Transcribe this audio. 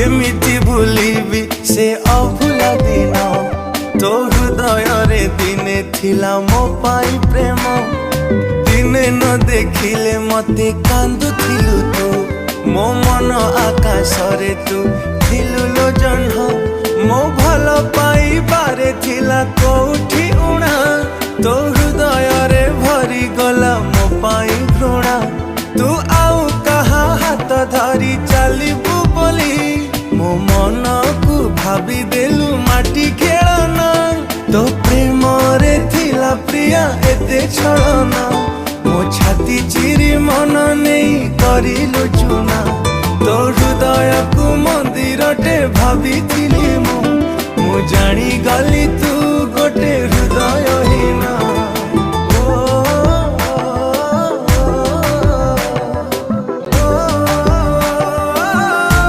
केमिति भूलिबी से अभुला दिन तो हृदय रे दिने थिला मो पाई प्रेम दिने न देखिले मते कांदुथिलु तू मो मन आकाश रे तू थिलु लो जन्ह मो भल पाई बारे थिला कोठी उणा तो हृदय रे भरी गला मो पाई घृणा तू आउ कहा हाथ धरी चलिबू बोली मो मन को भाभी देलु माटी खेलना तो प्रेम रे थिला प्रिया एते छलना मो छाती चिरी मन नहीं करिलु चुना तो हृदय को मंदिर टे भाभी थिली मु जानी गली तू गोटे हृदय हीना।